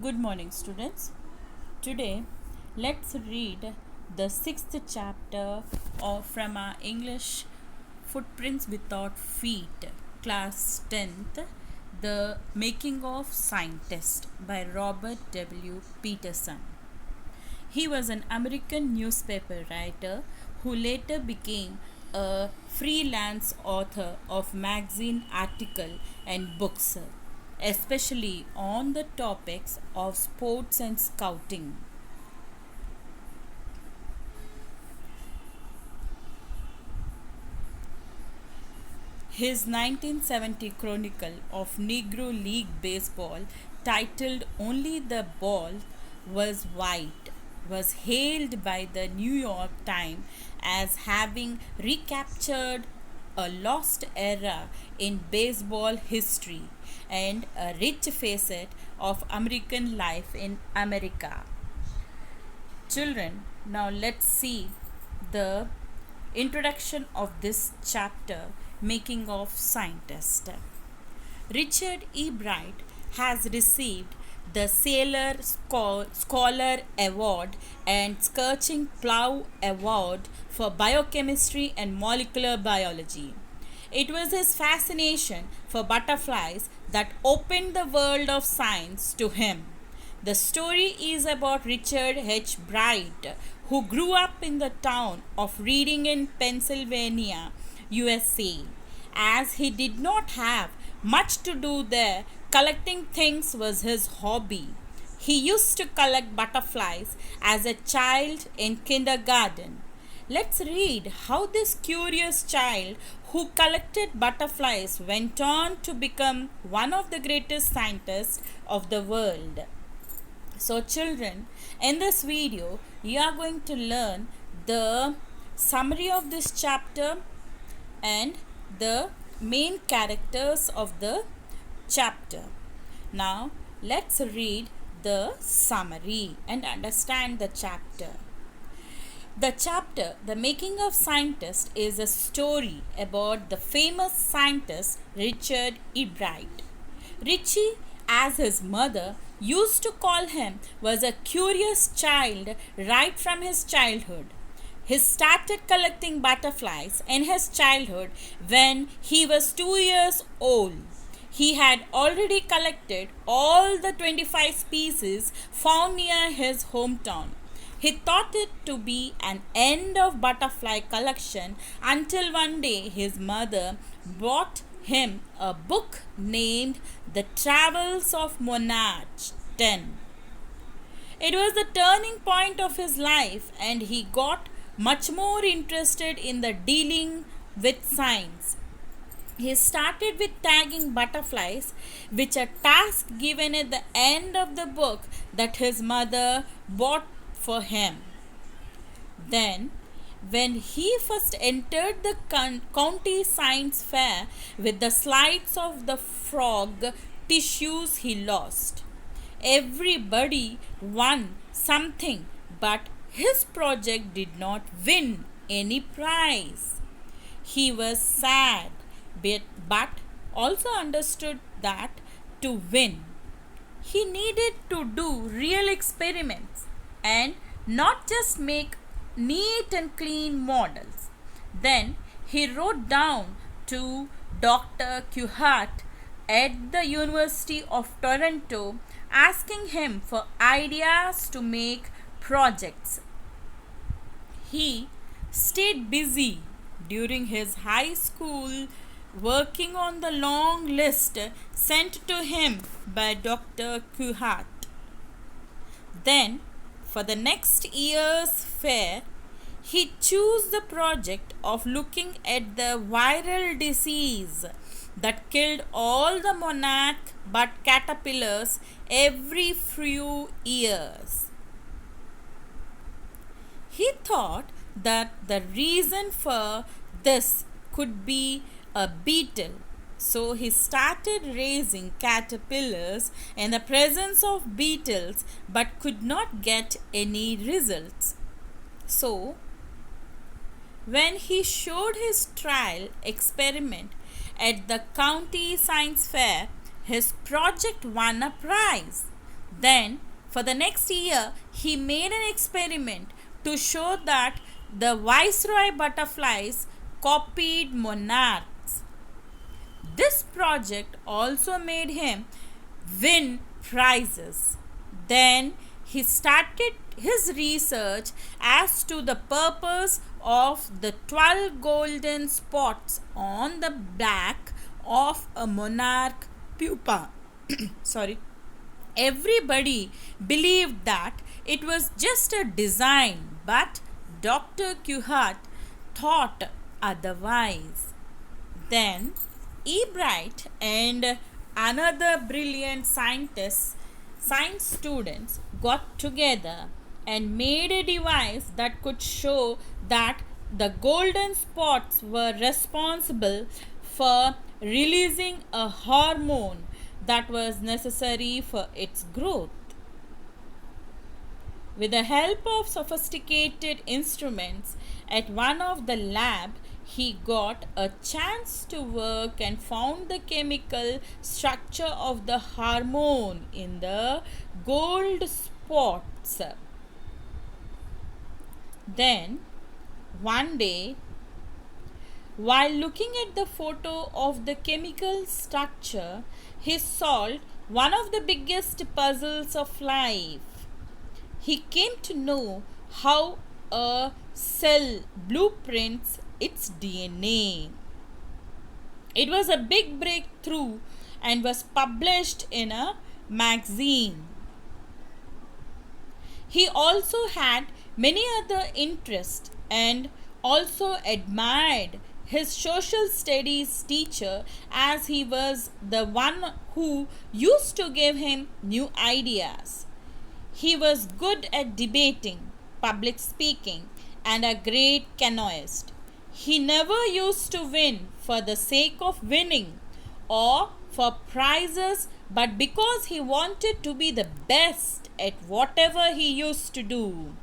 Good morning, students. Today, let's read the sixth chapter from our English Footprints Without Feet, class 10th, The Making of Scientist by Robert W. Peterson. He was an American newspaper writer who later became a freelance author of magazine articles and books, especially on the topics of sports and scouting. His 1970 chronicle of Negro League Baseball, titled Only the Ball Was White, was hailed by the New York Times as having recaptured a lost era in baseball history and a rich facet of American life in America. Children, now let's see the introduction of this chapter, Making of Scientist. Richard E. Bright has received the Sailor Scholar Award and Scorching Plough Award for biochemistry and molecular biology. It was his fascination for butterflies that opened the world of science to him. The story is about Richard H. Bright, who grew up in the town of Reading in Pennsylvania, USA. As he did not have much to do there, collecting things was his hobby. He used to collect butterflies as a child in kindergarten. Let's read how this curious child who collected butterflies went on to become one of the greatest scientists of the world. So children, in this video, you are going to learn the summary of this chapter and the main characters of the chapter. Now, let's read the summary and understand the chapter. The chapter, The Making of Scientist, is a story about the famous scientist Richard E. Bright. Richie, as his mother used to call him, was a curious child right from his childhood. He started collecting butterflies in his childhood when he was 2 years old. He had already collected all the 25 species found near his hometown. He thought it to be an end of butterfly collection until one day his mother bought him a book named The Travels of Monarch X. It was the turning point of his life, and he got much more interested in the dealing with science. He started with tagging butterflies, which a task given at the end of the book that his mother bought for him. Then, when he first entered the county science fair with the slides of the frog tissues he lost. Everybody won something, but his project did not win any prize. He was sad, but also understood that to win, he needed to do real experiments and not just make neat and clean models. Then he wrote down to Dr. Kuhart at the University of Toronto asking him for ideas to make projects. He stayed busy during his high school working on the long list sent to him by Dr. Kuhart. Then, for the next year's fair, he chose the project of looking at the viral disease that killed all the monarch but caterpillars every few years. He thought that the reason for this could be a beetle. So he started raising caterpillars in the presence of beetles but could not get any results. So, when he showed his trial experiment at the county science fair, his project won a prize. Then, for the next year, he made an experiment to show that the viceroy butterflies copied monarchs. This project also made him win prizes. Then he started his research as to the purpose of the 12 golden spots on the back of a monarch pupa. Sorry. Everybody believed that it was just a design, but Dr. Kuhart thought otherwise. Then Ebright and another brilliant science students got together and made a device that could show that the golden spots were responsible for releasing a hormone that was necessary for its growth. With the help of sophisticated instruments at one of the lab, he got a chance to work and found the chemical structure of the hormone in the gold spots. Then, one day, while looking at the photo of the chemical structure, he solved one of the biggest puzzles of life. He came to know how a cell blueprints its DNA. It was a big breakthrough and was published in a magazine. He also had many other interests and also admired his social studies teacher, as he was the one who used to give him new ideas. He was good at debating, public speaking, and a great canoeist. He never used to win for the sake of winning or for prizes, but because he wanted to be the best at whatever he used to do.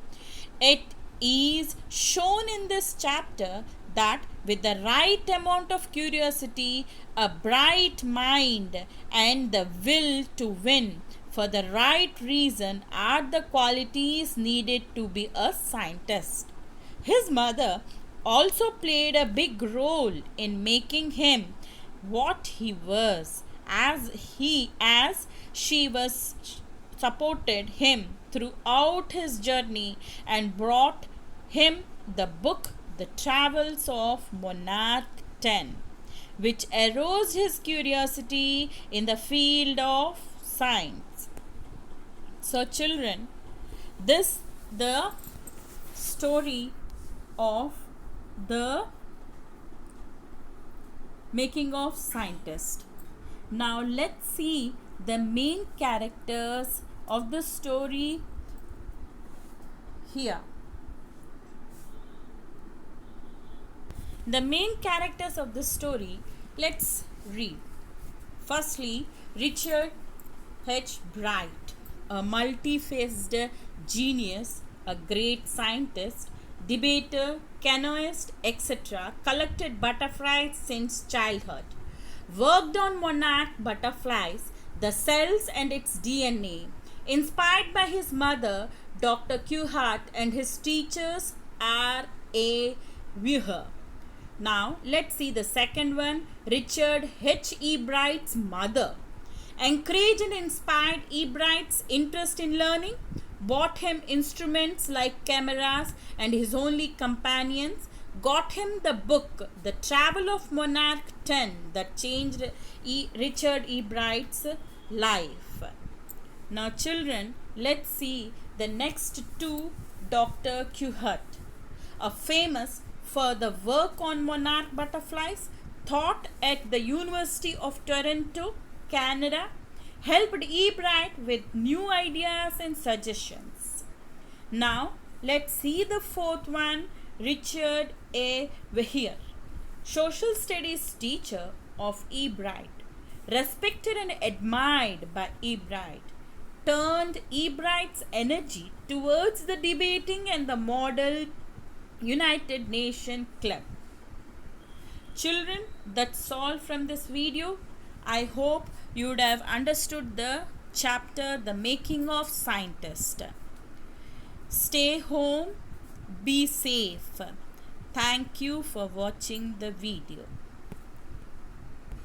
It is shown in this chapter that with the right amount of curiosity, a bright mind, and the will to win for the right reason are the qualities needed to be a scientist. His mother also played a big role in making him what he was, as she was supported him throughout his journey and brought him the book The Travels of Monarch X, which aroused his curiosity in the field of science. So children, this the story of the making of scientist. Now let's see the main characters of the story here. The main characters of the story, let's read. Firstly, Richard H. Bright, a multi-faced genius, a great scientist, debater, canoeist, etc., collected butterflies since childhood. Worked on monarch butterflies, the cells and its DNA. Inspired by his mother, Dr. Kuhart, and his teachers, R. A. Wheeler. Now, let's see the second one, Richard H. E. Bright's mother. Encouraged and inspired E. Bright's interest in learning, bought him instruments like cameras and his only companions, got him the book The Travel of Monarch X that changed Richard E. Bright's life. Now children, let's see the next two, Dr. Kuhart, a famous for the work on monarch butterflies, taught at the University of Toronto, Canada, helped E. Bright with new ideas and suggestions. Now, let's see the fourth one, Richard A. Wheeler, social studies teacher of E. Bright, respected and admired by E. Bright, turned E. Bright's energy towards the debating and the model United Nations Club. Children, that's all from this video. I hope you would have understood the chapter, The Making of Scientist. Stay home, be safe. Thank you for watching the video.